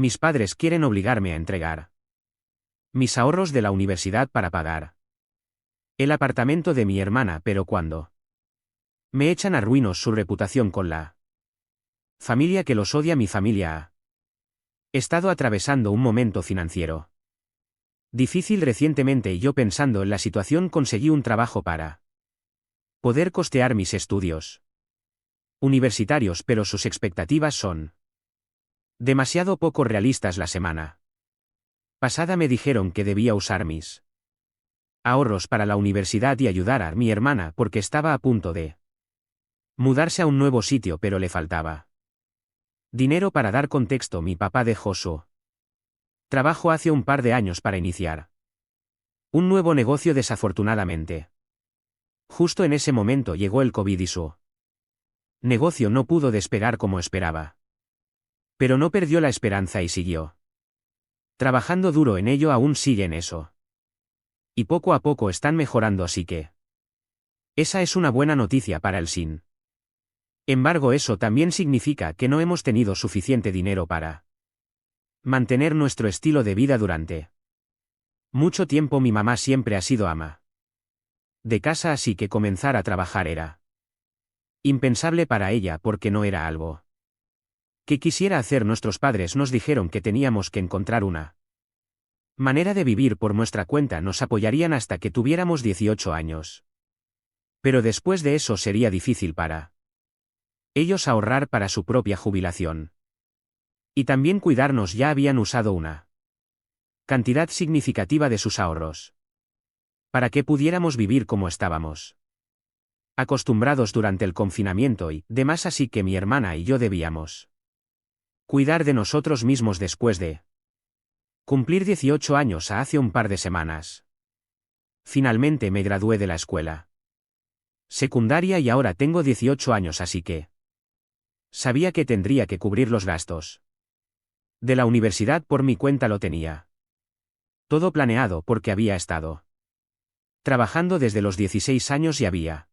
Mis padres quieren obligarme a entregar mis ahorros de la universidad para pagar el apartamento de mi hermana, pero cuando me echan arruino su reputación con la familia que los odia. Mi familia ha estado atravesando un momento financiero difícil recientemente y yo, pensando en la situación, conseguí un trabajo para poder costear mis estudios universitarios, pero sus expectativas son demasiado poco realistas. La semana pasada me dijeron que debía usar mis ahorros para la universidad y ayudar a mi hermana porque estaba a punto de mudarse a un nuevo sitio, pero le faltaba dinero para dar contexto. Mi papá dejó su trabajo hace un par de años para iniciar un nuevo negocio. Desafortunadamente, justo en ese momento llegó el COVID y su negocio no pudo despegar como esperaba. Pero no perdió la esperanza y siguió trabajando duro en ello. Aún sigue en eso. Y poco a poco están mejorando, así que esa es una buena noticia para el sin embargo, eso también significa que no hemos tenido suficiente dinero para mantener nuestro estilo de vida durante mucho tiempo. Mi mamá siempre ha sido ama de casa, así que comenzar a trabajar era impensable para ella porque no era algo que quisiera hacer. Nuestros padres nos dijeron que teníamos que encontrar una manera de vivir por nuestra cuenta. Nos apoyarían hasta que tuviéramos 18 años. Pero después de eso sería difícil para ellos ahorrar para su propia jubilación. Y también cuidarnos. Ya habían usado una cantidad significativa de sus ahorros para que pudiéramos vivir como estábamos acostumbrados durante el confinamiento y demás, así que mi hermana y yo debíamos cuidar de nosotros mismos. Después de cumplir 18 años hace un par de semanas, finalmente me gradué de la escuela secundaria y ahora tengo 18 años, así que sabía que tendría que cubrir los gastos de la universidad por mi cuenta. Lo tenía todo planeado porque había estado trabajando desde los 16 años y había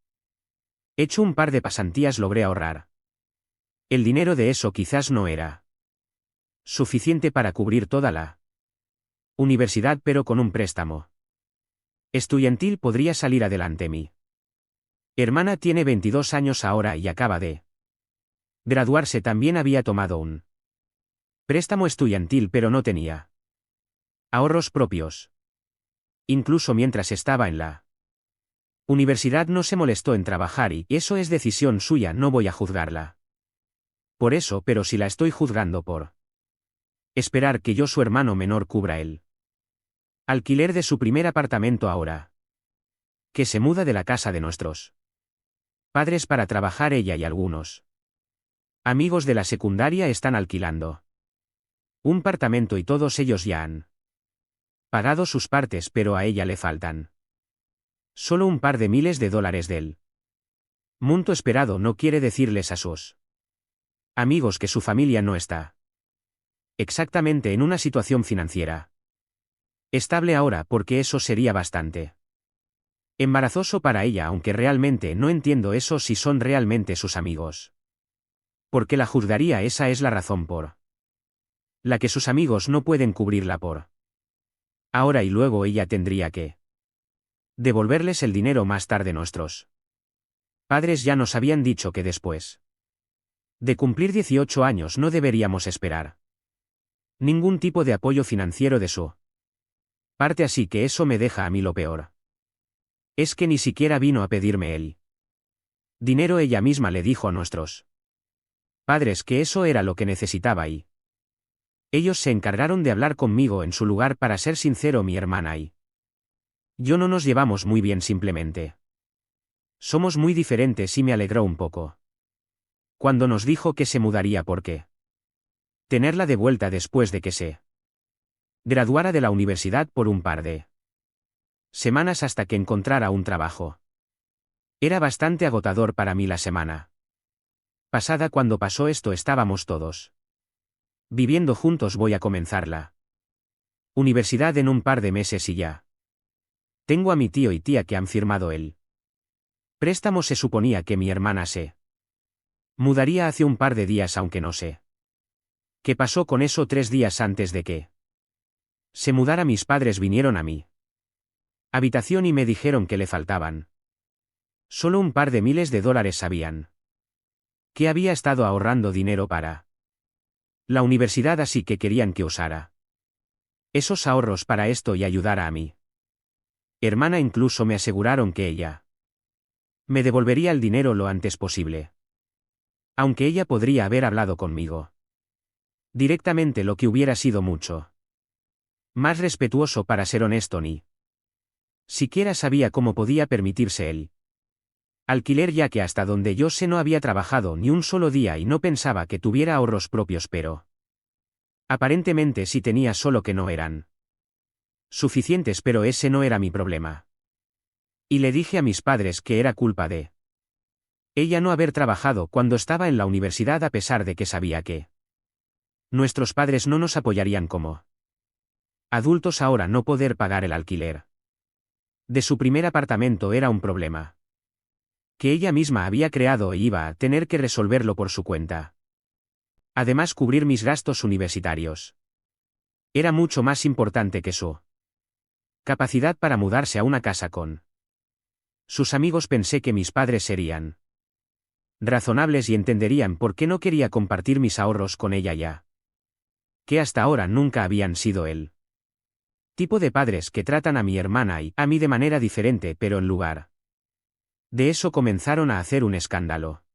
hecho un par de pasantías. Logré ahorrar el dinero de eso. Quizás no era suficiente para cubrir toda la universidad, pero con un préstamo estudiantil podría salir adelante. Mi hermana tiene 22 años ahora y acaba de graduarse. También había tomado un préstamo estudiantil, pero no tenía ahorros propios. Incluso mientras estaba en la universidad no se molestó en trabajar y eso es decisión suya. No voy a juzgarla por eso, pero si la estoy juzgando por esperar que yo, su hermano menor, cubra el alquiler de su primer apartamento ahora que se muda de la casa de nuestros padres para trabajar. Ella y algunos amigos de la secundaria están alquilando un apartamento y todos ellos ya han pagado sus partes, pero a ella le faltan solo un par de miles de dólares del monto esperado. No quiere decirles a sus amigos que su familia no está exactamente en una situación financiera estable ahora, porque eso sería bastante embarazoso para ella, aunque realmente no entiendo eso. Si son realmente sus amigos, ¿por qué la juzgaría? Esa es la razón por la que sus amigos no pueden cubrirla por ahora y luego ella tendría que devolverles el dinero más tarde. Nuestros padres ya nos habían dicho que después de cumplir 18 años no deberíamos esperar ningún tipo de apoyo financiero de su parte, así que eso me deja a mí. Lo peor es que ni siquiera vino a pedirme el dinero. Ella misma le dijo a nuestros padres que eso era lo que necesitaba y ellos se encargaron de hablar conmigo en su lugar. Para ser sincero, mi hermana y yo no nos llevamos muy bien. Simplemente somos muy diferentes y me alegró un poco cuando nos dijo que se mudaría porque tenerla de vuelta después de que se graduara de la universidad por un par de semanas hasta que encontrara un trabajo. Era bastante agotador para mí. La semana pasada, cuando pasó esto, estábamos todos viviendo juntos. Voy a comenzar la universidad en un par de meses y ya tengo a mi tío y tía que han firmado el préstamo. Se suponía que mi hermana se mudaría hace un par de días, aunque no sé ¿Qué pasó con eso 3 días antes de que se mudara? Mis padres vinieron a mi habitación y me dijeron que le faltaban solo un par de miles de dólares. Sabían que había estado ahorrando dinero para la universidad, así que querían que usara esos ahorros para esto y ayudara a mi hermana. Incluso me aseguraron que ella me devolvería el dinero lo antes posible. Aunque ella podría haber hablado conmigo directamente, lo que hubiera sido mucho más respetuoso. Para ser honesto, ni siquiera sabía cómo podía permitirse el alquiler, ya que hasta donde yo sé no había trabajado ni un solo día y no pensaba que tuviera ahorros propios, pero aparentemente sí tenía, solo que no eran suficientes, pero ese no era mi problema. Y le dije a mis padres que era culpa de ella no haber trabajado cuando estaba en la universidad, a pesar de que sabía que nuestros padres no nos apoyarían como adultos. Ahora no poder pagar el alquiler de su primer apartamento era un problema que ella misma había creado e iba a tener que resolverlo por su cuenta. Además, cubrir mis gastos universitarios era mucho más importante que su capacidad para mudarse a una casa con sus amigos. Pensé que mis padres serían razonables y entenderían por qué no quería compartir mis ahorros con ella, ya que hasta ahora nunca habían sido el tipo de padres que tratan a mi hermana y a mí de manera diferente, pero en lugar de eso comenzaron a hacer un escándalo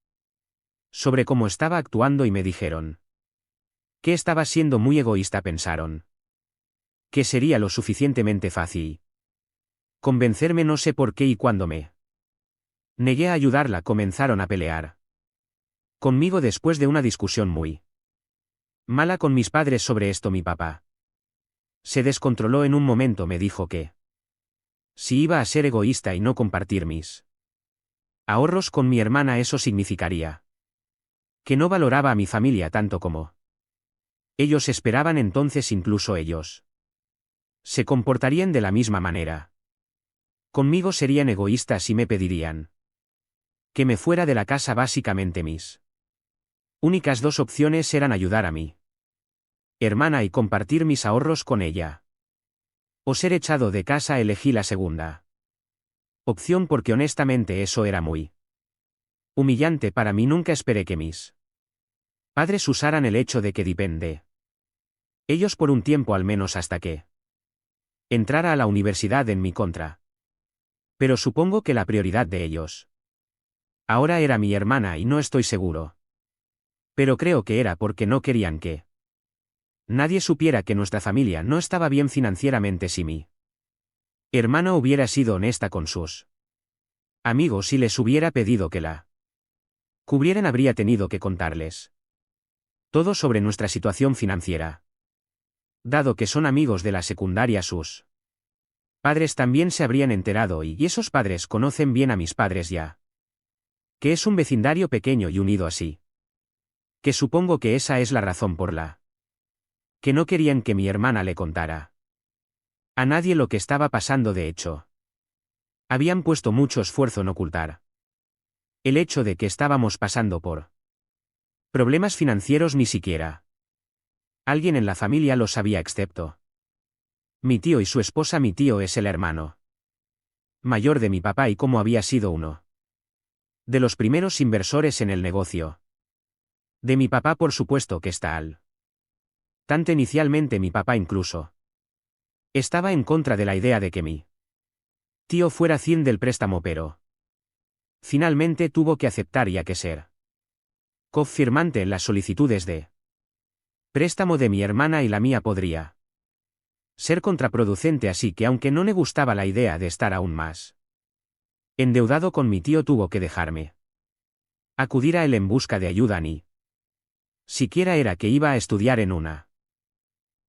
sobre cómo estaba actuando y me dijeron que estaba siendo muy egoísta. Pensaron que sería lo suficientemente fácil convencerme, no sé por qué, y cuando me negué a ayudarla comenzaron a pelear conmigo después de una discusión muy mala con mis padres sobre esto. Mi papá se descontroló en un momento, me dijo que si iba a ser egoísta y no compartir mis ahorros con mi hermana, eso significaría que no valoraba a mi familia tanto como ellos esperaban. Entonces incluso ellos se comportarían de la misma manera conmigo. Serían egoístas y me pedirían que me fuera de la casa. Básicamente mis únicas dos opciones eran ayudar a mi hermana y compartir mis ahorros con ella, o ser echado de casa. Elegí la segunda opción porque honestamente eso era muy humillante para mí. Nunca esperé que mis padres usaran el hecho de que depende ellos por un tiempo, al menos hasta que entrara a la universidad, en mi contra. Pero supongo que la prioridad de ellos ahora era mi hermana y no estoy seguro. Pero creo que era porque no querían que nadie supiera que nuestra familia no estaba bien financieramente. Si mi hermana hubiera sido honesta con sus amigos y les hubiera pedido que la cubrieran, habría tenido que contarles todo sobre nuestra situación financiera. Dado que son amigos de la secundaria, sus padres también se habrían enterado y esos padres conocen bien a mis padres, ya que es un vecindario pequeño y unido, así que supongo que esa es la razón por la que no querían que mi hermana le contara a nadie lo que estaba pasando. De hecho, habían puesto mucho esfuerzo en ocultar el hecho de que estábamos pasando por problemas financieros. Ni siquiera alguien en la familia lo sabía, excepto mi tío y su esposa. Mi tío es el hermano mayor de mi papá y, como había sido uno de los primeros inversores en el negocio de mi papá, por supuesto que está al tanto. Inicialmente mi papá incluso estaba en contra de la idea de que mi tío fuera 100 del préstamo, pero finalmente tuvo que aceptar, ya que ser confirmante en las solicitudes de préstamo de mi hermana y la mía podría ser contraproducente, así que aunque no me gustaba la idea de estar aún más endeudado con mi tío, tuvo que dejarme acudir a él en busca de ayuda. Ni siquiera era que iba a estudiar en una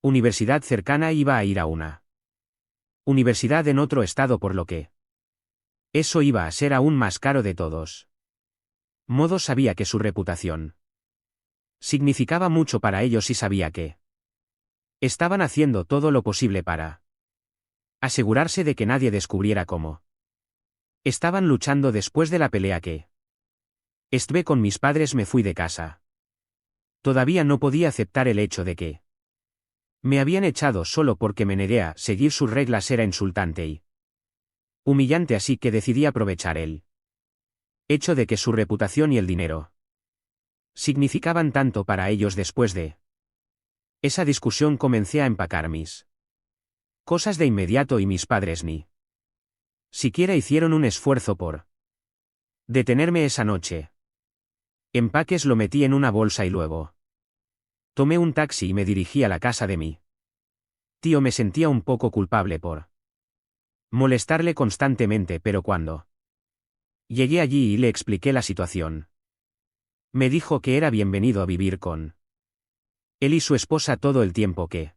universidad cercana, iba a ir a una universidad en otro estado, por lo que eso iba a ser aún más caro. De todos modos, sabía que su reputación significaba mucho para ellos y sabía que estaban haciendo todo lo posible para asegurarse de que nadie descubriera cómo estaban luchando. Después de la pelea que estuve con mis padres, me fui de casa Todavía no podía aceptar el hecho de que me habían echado solo porque me negué a seguir sus reglas. Era insultante y humillante, así que decidí aprovechar el hecho de que su reputación y el dinero significaban tanto para ellos. Después de esa discusión comencé a empacar mis cosas de inmediato y mis padres ni siquiera hicieron un esfuerzo por detenerme esa noche. Empaques lo metí en una bolsa y luego tomé un taxi y me dirigí a la casa de mi tío. Me sentía un poco culpable por molestarle constantemente, pero cuando llegué allí y le expliqué la situación, me dijo que era bienvenido a vivir con él y su esposa todo el tiempo que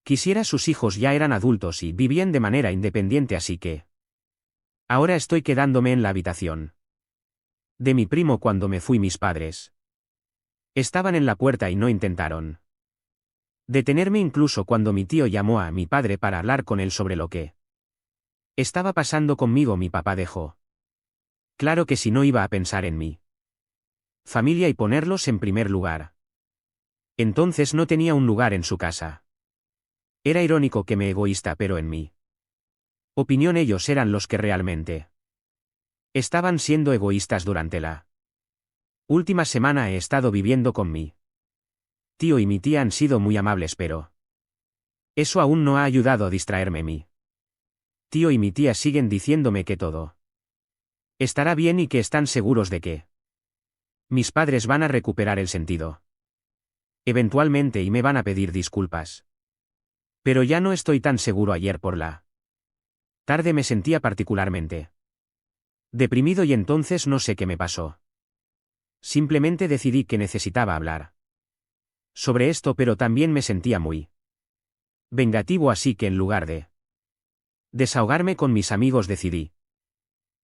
quisiera. Sus hijos ya eran adultos y vivían de manera independiente, así que ahora estoy quedándome en la habitación de mi primo. Cuando me fui, mis padres estaban en la puerta y no intentaron detenerme, incluso cuando mi tío llamó a mi padre para hablar con él sobre lo que estaba pasando conmigo. Mi papá dejó claro que si no iba a pensar en mi familia y ponerlos en primer lugar, entonces no tenía un lugar en su casa. Era irónico que me egoísta, pero en mi opinión ellos eran los que realmente estaban siendo egoístas. Durante la última semana he estado viviendo con mi tío y mi tía. Han sido muy amables, pero eso aún no ha ayudado a distraerme. Mi tío y mi tía siguen diciéndome que todo estará bien y que están seguros de que mis padres van a recuperar el sentido eventualmente y me van a pedir disculpas. Pero ya no estoy tan seguro. Ayer por la tarde me sentía particularmente deprimido y entonces no sé qué me pasó. Simplemente decidí que necesitaba hablar sobre esto, pero también me sentía muy vengativo, así que en lugar de desahogarme con mis amigos decidí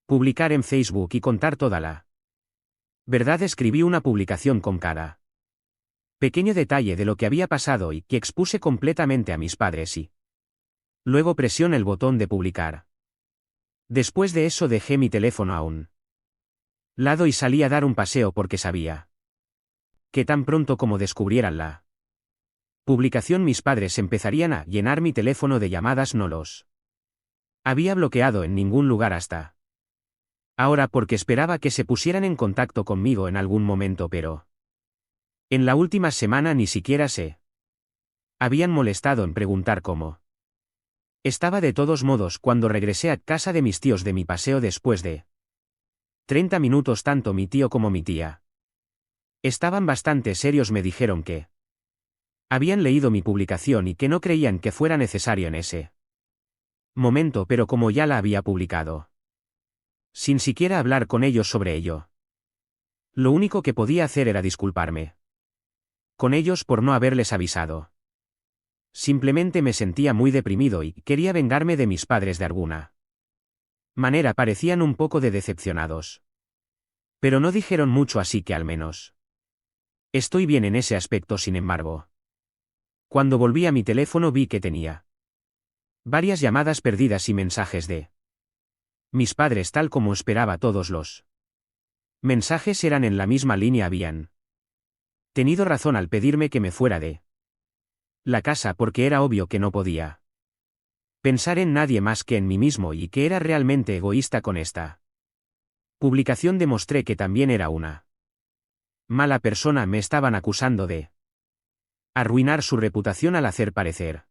publicar en Facebook y contar toda la verdad. Escribí una publicación con cada pequeño detalle de lo que había pasado y que expuse completamente a mis padres y luego presioné el botón de publicar. Después de eso dejé mi teléfono a un lado y salí a dar un paseo porque sabía que tan pronto como descubrieran la publicación mis padres empezarían a llenar mi teléfono de llamadas. No los había bloqueado en ningún lugar hasta ahora porque esperaba que se pusieran en contacto conmigo en algún momento, pero en la última semana ni siquiera se habían molestado en preguntar cómo estaba. De todos modos, cuando regresé a casa de mis tíos de mi paseo después de 30 minutos, tanto mi tío como mi tía estaban bastante serios. Me dijeron que habían leído mi publicación y que no creían que fuera necesario en ese momento, pero como ya la había publicado, sin siquiera hablar con ellos sobre ello, lo único que podía hacer era disculparme con ellos por no haberles avisado. Simplemente me sentía muy deprimido y quería vengarme de mis padres de alguna manera. Parecían un poco decepcionados, pero no dijeron mucho, así que al menos estoy bien en ese aspecto. Sin embargo, cuando volví a mi teléfono vi que tenía varias llamadas perdidas y mensajes de mis padres. Tal como esperaba, todos los mensajes eran en la misma línea. Habían tenido razón al pedirme que me fuera de la casa porque era obvio que no podía pensar en nadie más que en mí mismo y que era realmente egoísta. Con esta publicación demostré que también era una mala persona. Me estaban acusando de arruinar su reputación al hacer parecer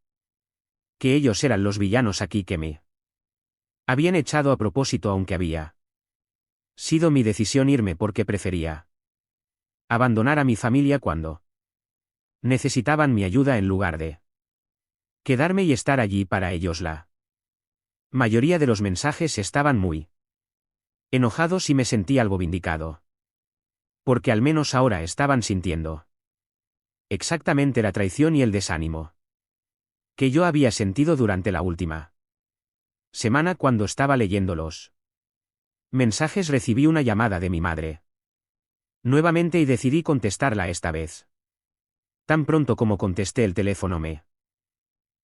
que ellos eran los villanos aquí, que me habían echado a propósito, aunque había sido mi decisión irme porque prefería abandonar a mi familia cuando necesitaban mi ayuda en lugar de quedarme y estar allí para ellos. La mayoría de los mensajes estaban muy enojados y me sentí algo vindicado, porque al menos ahora estaban sintiendo exactamente la traición y el desánimo que yo había sentido durante la última semana. Cuando estaba leyendo los mensajes recibí una llamada de mi madre nuevamente y decidí contestarla esta vez. Tan pronto como contesté el teléfono me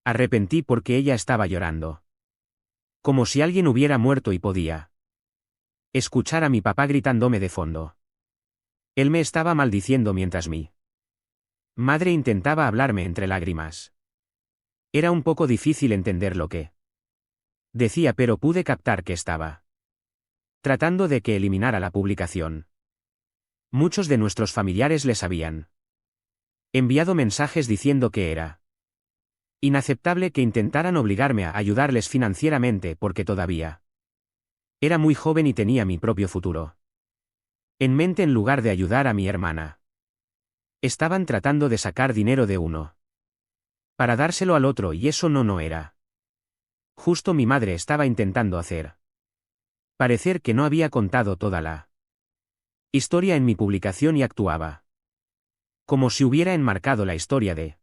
arrepentí porque ella estaba llorando, como si alguien hubiera muerto, y podía escuchar a mi papá gritándome de fondo. Él me estaba maldiciendo mientras mi Madre intentaba hablarme entre lágrimas. Era un poco difícil entender lo que decía, pero pude captar que estaba tratando de que eliminara la publicación. Muchos de nuestros familiares les habían enviado mensajes diciendo que era inaceptable que intentaran obligarme a ayudarles financieramente porque todavía era muy joven y tenía mi propio futuro en mente en lugar de ayudar a mi hermana. Estaban tratando de sacar dinero de uno para dárselo al otro y eso no era. Justo mi madre estaba intentando hacer parecer que no había contado toda la historia en mi publicación y actuaba como si hubiera enmarcado la historia de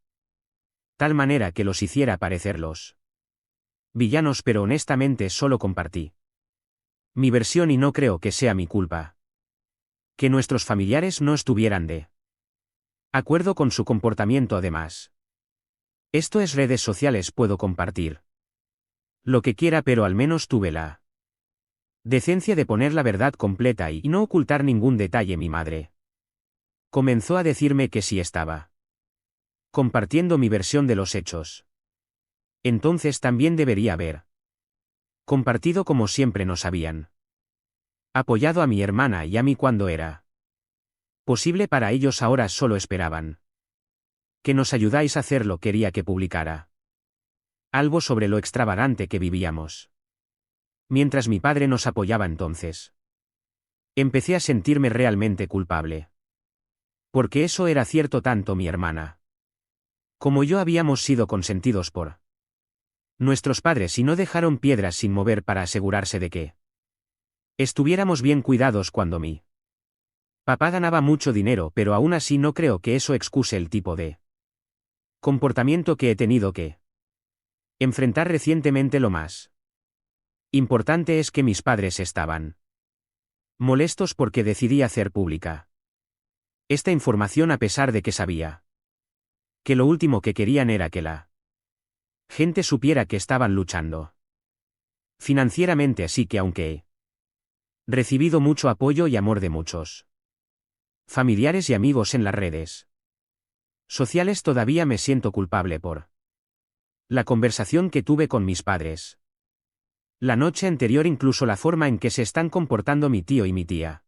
tal manera que los hiciera parecer los villanos, pero honestamente solo compartí mi versión y no creo que sea mi culpa que nuestros familiares no estuvieran de acuerdo con su comportamiento. Además, esto es redes sociales, puedo compartir lo que quiera, pero al menos tuve la decencia de poner la verdad completa y no ocultar ningún detalle. Mi madre comenzó a decirme que sí estaba compartiendo mi versión de los hechos, entonces también debería haber compartido como siempre nos habían apoyado a mi hermana y a mí cuando era posible para ellos. Ahora solo esperaban que nos ayudáis a hacerlo. Quería que publicara algo sobre lo extravagante que vivíamos mientras mi padre nos apoyaba. Entonces empecé a sentirme realmente culpable. Porque eso era cierto, tanto mi hermana como yo habíamos sido consentidos por nuestros padres y no dejaron piedras sin mover para asegurarse de que estuviéramos bien cuidados cuando mi papá ganaba mucho dinero, pero aún así no creo que eso excuse el tipo de comportamiento que he tenido que enfrentar recientemente. Lo más importante es que mis padres estaban molestos porque decidí hacer pública esta información a pesar de que sabía que lo último que querían era que la gente supiera que estaban luchando financieramente, así que aunque he recibido mucho apoyo y amor de muchos familiares y amigos en las redes sociales, todavía me siento culpable por la conversación que tuve con mis padres la noche anterior. Incluso la forma en que se están comportando mi tío y mi tía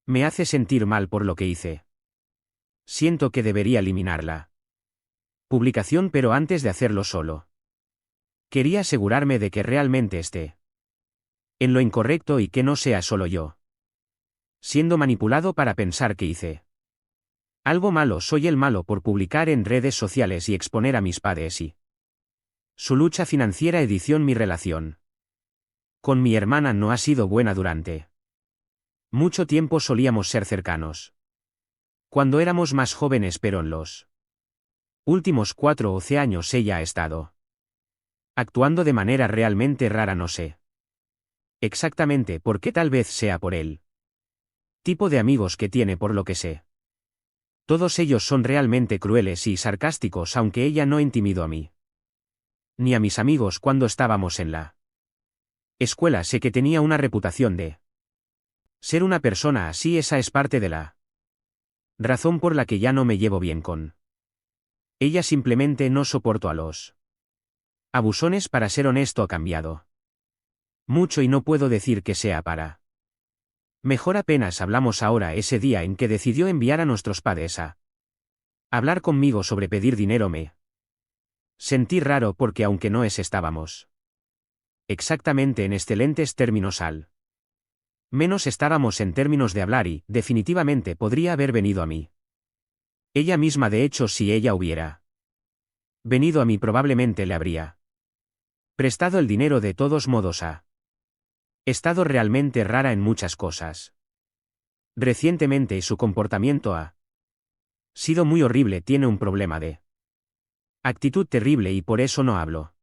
me hace sentir mal por lo que hice. Siento que debería eliminarla publicación, pero antes de hacerlo solo quería asegurarme de que realmente esté en lo incorrecto y que no sea solo yo siendo manipulado para pensar que hice algo malo. Soy el malo por publicar en redes sociales y exponer a mis padres y su lucha financiera. Edición: mi relación con mi hermana no ha sido buena durante mucho tiempo. Solíamos ser cercanos cuando éramos más jóvenes, pero en los últimos 4 o 11 años ella ha estado actuando de manera realmente rara. No sé exactamente por qué, tal vez sea por el tipo de amigos que tiene. Por lo que sé, todos ellos son realmente crueles y sarcásticos, aunque ella no intimidó a mí ni a mis amigos cuando estábamos en la escuela. Sé que tenía una reputación de ser una persona así. Esa es parte de la razón por la que ya no me llevo bien con ella. Simplemente no soporto a los abusones. Para ser honesto, ha cambiado mucho y no puedo decir que sea para mejor. Apenas hablamos ahora. Ese día en que decidió enviar a nuestros padres a hablar conmigo sobre pedir dinero, me sentí raro porque aunque no estábamos exactamente en excelentes términos, al menos estábamos en términos de hablar y, definitivamente, podría haber venido a mí ella misma. De hecho, si ella hubiera venido a mí, probablemente le habría prestado el dinero. De todos modos, ha estado realmente rara en muchas cosas recientemente y su comportamiento ha sido muy horrible. Tiene un problema de actitud terrible y por eso no hablo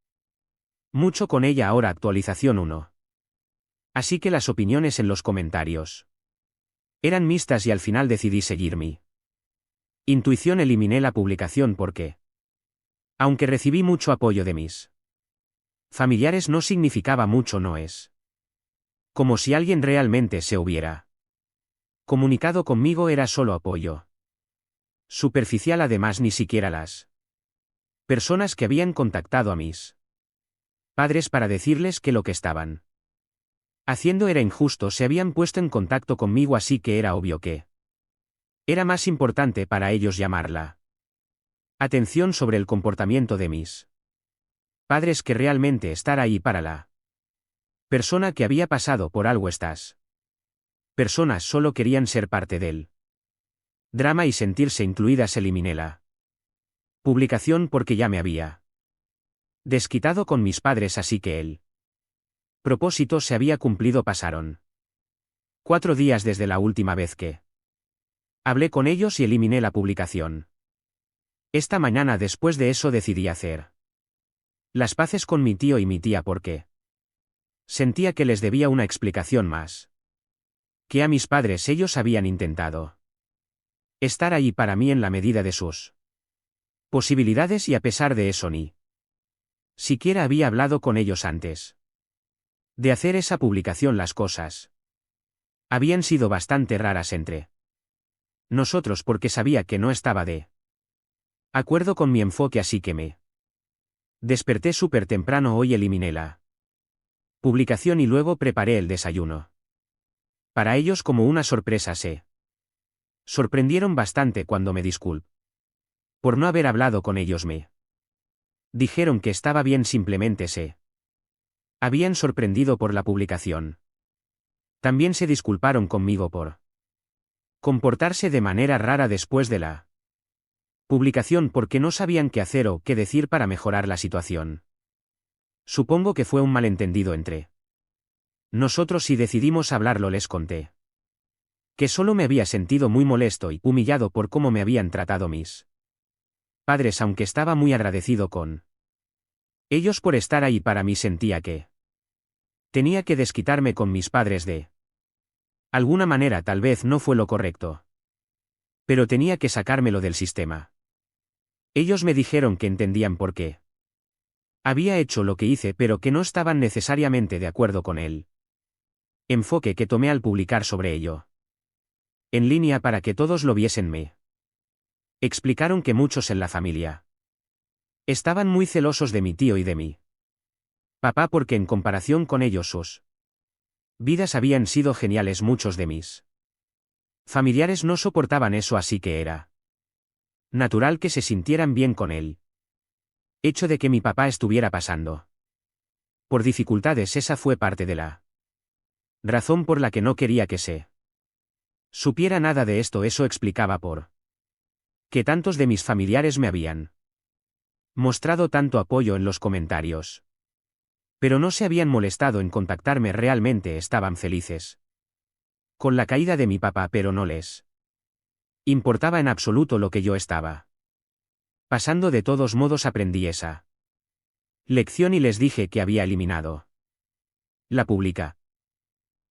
mucho con ella ahora. Actualización 1. Así que las opiniones en los comentarios eran mixtas y al final decidí seguir mi intuición. Eliminé la publicación porque, aunque recibí mucho apoyo de mis familiares, no significaba mucho. No es como si alguien realmente se hubiera comunicado conmigo, era solo apoyo Superficial además ni siquiera las personas que habían contactado a mis padres para decirles que lo que estaban haciendo era injusto se habían puesto en contacto conmigo, así que era obvio que era más importante para ellos llamarla atención sobre el comportamiento de mis padres que realmente estar ahí para la persona que había pasado por algo. Estas personas solo querían ser parte del drama y sentirse incluidas. Eliminé la publicación porque ya me había desquitado con mis padres, así que el propósito se había cumplido. Pasaron 4 días desde la última vez que hablé con ellos y eliminé la publicación. Esta mañana después de eso decidí hacer las paces con mi tío y mi tía porque sentía que les debía una explicación más que a mis padres. Ellos habían intentado estar ahí para mí en la medida de sus posibilidades y a pesar de eso ni siquiera había hablado con ellos antes de hacer esa publicación. Las cosas habían sido bastante raras entre nosotros porque sabía que no estaba de acuerdo con mi enfoque, así que me desperté súper temprano hoy, eliminé la publicación y luego preparé el desayuno para ellos como una sorpresa. Se sorprendieron bastante cuando me disculpé por no haber hablado con ellos. Me dijeron que estaba bien, simplemente se habían sorprendido por la publicación. También se disculparon conmigo por comportarse de manera rara después de la publicación porque no sabían qué hacer o qué decir para mejorar la situación. Supongo que fue un malentendido entre nosotros y decidimos hablarlo. Les conté que solo me había sentido muy molesto y humillado por cómo me habían tratado mis padres, aunque estaba muy agradecido con ellos por estar ahí para mí. Sentía que tenía que desquitarme con mis padres de alguna manera. Tal vez no fue lo correcto, pero tenía que sacármelo del sistema. Ellos me dijeron que entendían por qué había hecho lo que hice, pero que no estaban necesariamente de acuerdo con el enfoque que tomé al publicar sobre ello en línea para que todos lo viesen. Me explicaron que muchos en la familia estaban muy celosos de mi tío y de mi papá porque en comparación con ellos sus vidas habían sido geniales. Muchos de mis familiares no soportaban eso, así que era natural que se sintieran bien con el hecho de que mi papá estuviera pasando por dificultades. Esa fue parte de la razón por la que no quería que se supiera nada de esto. Eso explicaba por qué tantos de mis familiares me habían mostrado tanto apoyo en los comentarios, pero no se habían molestado en contactarme. Realmente estaban felices con la caída de mi papá, pero no les importaba en absoluto lo que yo estaba pasando. De todos modos aprendí esa lección y les dije que había eliminado la publica.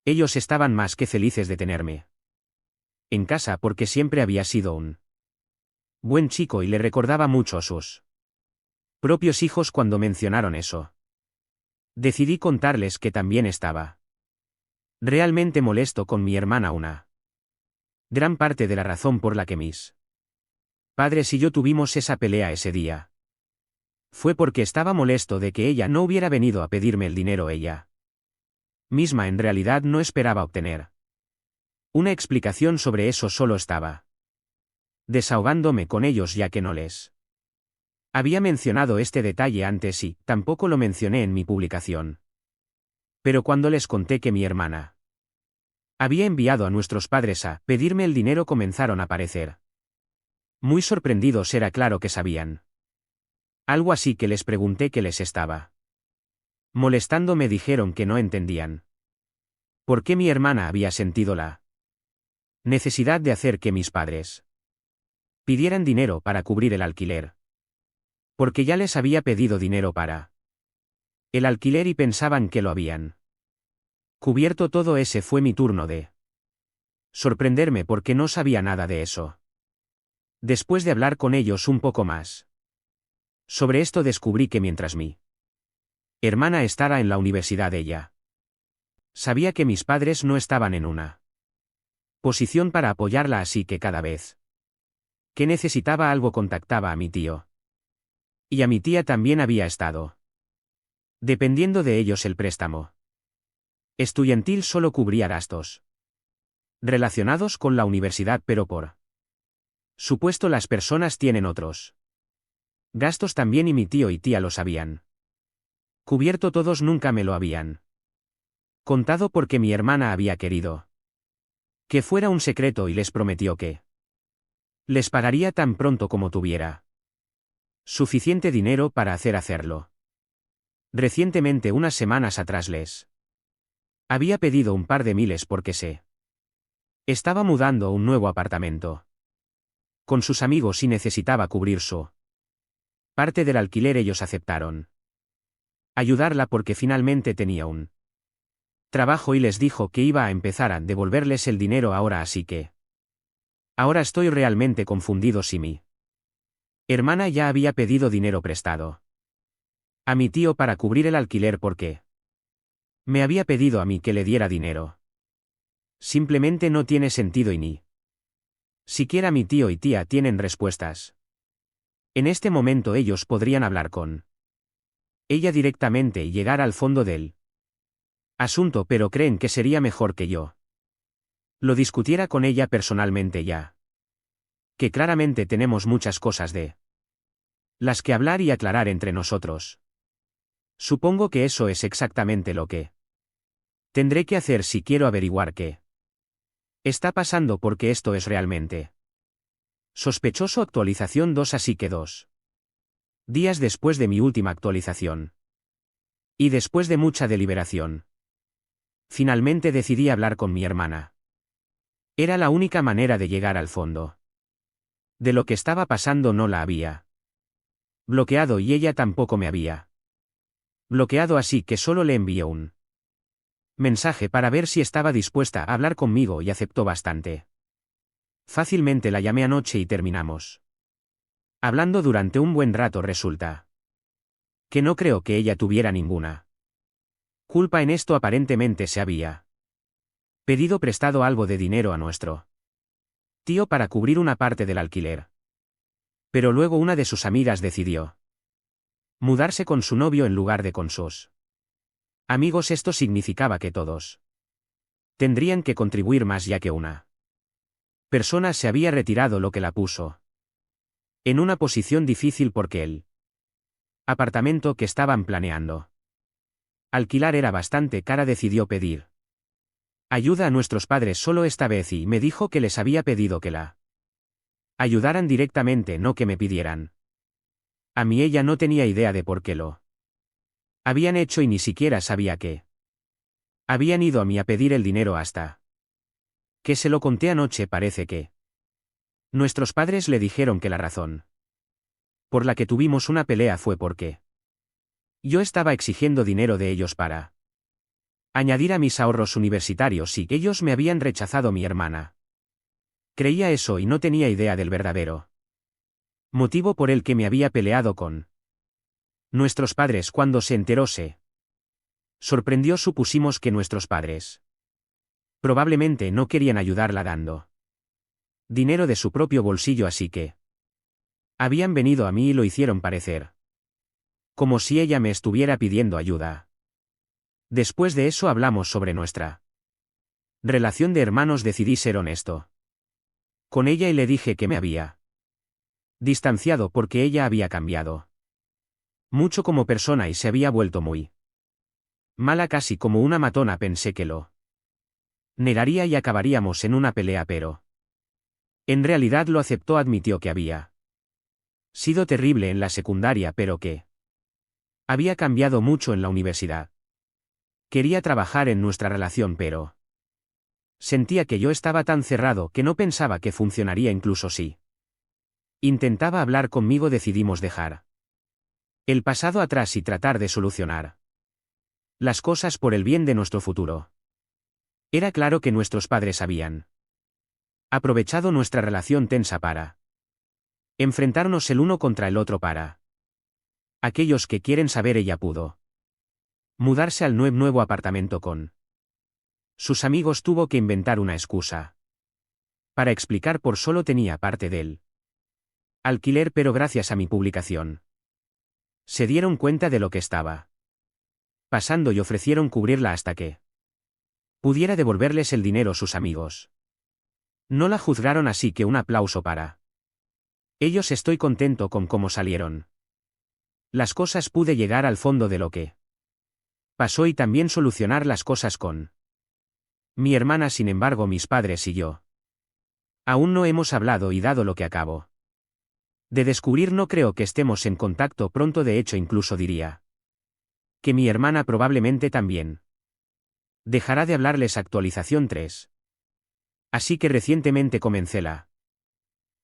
Ellos estaban más que felices de tenerme en casa porque siempre había sido un buen chico y le recordaba mucho a sus propios hijos. Cuando mencionaron eso, decidí contarles que también estaba realmente molesto con mi hermana. Una gran parte de la razón por la que mis padres y yo tuvimos esa pelea ese día fue porque estaba molesto de que ella no hubiera venido a pedirme el dinero. Ella misma en realidad no esperaba obtener una explicación sobre eso, solo estaba desahogándome con ellos ya que no les había mencionado este detalle antes y tampoco lo mencioné en mi publicación. Pero cuando les conté que mi hermana había enviado a nuestros padres a pedirme el dinero, comenzaron a parecer muy sorprendidos. Era claro que sabían algo, así que les pregunté qué les estaba molestando. Me dijeron que no entendían por qué mi hermana había sentido la necesidad de hacer que mis padres pidieran dinero para cubrir el alquiler, porque ya les había pedido dinero para el alquiler y pensaban que lo habían cubierto todo. Ese fue mi turno de sorprenderme porque no sabía nada de eso. Después de hablar con ellos un poco más sobre esto, descubrí que mientras mi hermana estaba en la universidad, ella sabía que mis padres no estaban en una posición para apoyarla, así que cada vez Que necesitaba algo contactaba a mi tío. Y a mi tía también había estado. Dependiendo de ellos el préstamo estudiantil solo cubría gastos relacionados con la universidad, pero por supuesto las personas tienen otros gastos también y mi tío y tía lo sabían. Cubierto todos, nunca me lo habían contado porque mi hermana había querido que fuera un secreto y les prometió que les pagaría tan pronto como tuviera suficiente dinero para hacerlo. Recientemente, unas semanas atrás, les había pedido un par de miles porque se estaba mudando a un nuevo apartamento con sus amigos y necesitaba cubrir su parte del alquiler. Ellos aceptaron ayudarla porque finalmente tenía un trabajo y les dijo que iba a empezar a devolverles el dinero ahora, así que ahora estoy realmente confundido si mi hermana ya había pedido dinero prestado a mi tío para cubrir el alquiler porque me había pedido a mí que le diera dinero. Simplemente no tiene sentido y ni siquiera mi tío y tía tienen respuestas. En este momento ellos podrían hablar con ella directamente y llegar al fondo del asunto, pero creen que sería mejor que yo lo discutiera con ella personalmente, ya que claramente tenemos muchas cosas de las que hablar y aclarar entre nosotros. Supongo que eso es exactamente lo que tendré que hacer si quiero averiguar qué está pasando, porque esto es realmente sospechoso. Actualización 2. Así que 2 días después de mi última actualización y después de mucha deliberación, finalmente decidí hablar con mi hermana. Era la única manera de llegar al fondo de lo que estaba pasando. No la había bloqueado y ella tampoco me había bloqueado, así que solo le envié un mensaje para ver si estaba dispuesta a hablar conmigo y aceptó bastante fácilmente. La llamé anoche y terminamos hablando durante un buen rato. Resulta que no creo que ella tuviera ninguna culpa en esto. Aparentemente se había pedido prestado algo de dinero a nuestro tío para cubrir una parte del alquiler. Pero luego una de sus amigas decidió mudarse con su novio en lugar de con sus amigos. Esto significaba que todos tendrían que contribuir más, ya que una persona se había retirado, lo que la puso en una posición difícil porque el apartamento que estaban planeando alquilar era bastante cara. Decidió pedir ayuda a nuestros padres solo esta vez y me dijo que les había pedido que la ayudaran directamente, no que me pidieran a mí. Ella no tenía idea de por qué lo habían hecho y ni siquiera sabía que habían ido a mí a pedir el dinero hasta que se lo conté anoche. Parece que nuestros padres le dijeron que la razón por la que tuvimos una pelea fue porque yo estaba exigiendo dinero de ellos para añadir a mis ahorros universitarios y ellos me habían rechazado. Mi hermana creía eso y no tenía idea del verdadero motivo por el que me había peleado con nuestros padres. Cuando se enteró, se sorprendió. Supusimos que nuestros padres probablemente no querían ayudarla dando dinero de su propio bolsillo, así que habían venido a mí y lo hicieron parecer como si ella me estuviera pidiendo ayuda. Después de eso hablamos sobre nuestra relación de hermanos. Decidí ser honesto con ella y le dije que me había distanciado porque ella había cambiado mucho como persona y se había vuelto muy mala, casi como una matona. Pensé que lo negaría y acabaríamos en una pelea, pero en realidad lo aceptó. Admitió que había sido terrible en la secundaria, pero que había cambiado mucho en la universidad. Quería trabajar en nuestra relación, pero sentía que yo estaba tan cerrado que no pensaba que funcionaría. Incluso si intentaba hablar conmigo. Decidimos dejar el pasado atrás y tratar de solucionar las cosas por el bien de nuestro futuro. Era claro que nuestros padres habían aprovechado nuestra relación tensa para enfrentarnos el uno contra el otro. Para aquellos que quieren saber, ella pudo mudarse al nuevo apartamento con sus amigos. Tuvo que inventar una excusa para explicar por solo tenía parte de él alquiler, pero gracias a mi publicación se dieron cuenta de lo que estaba pasando y ofrecieron cubrirla hasta que pudiera devolverles el dinero sus amigos. No la juzgaron, así que un aplauso para ellos. Estoy contento con cómo salieron las cosas. Pude llegar al fondo de lo que pasó y también solucionar las cosas con mi hermana. Sin embargo, mis padres y yo aún no hemos hablado y dado lo que acabo de descubrir, no creo que estemos en contacto pronto. De hecho, incluso diría que mi hermana probablemente también dejará de hablarles. Actualización 3. Así que recientemente comencé la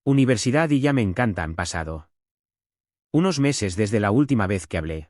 universidad y ya me encanta. Han pasado unos meses desde la última vez que hablé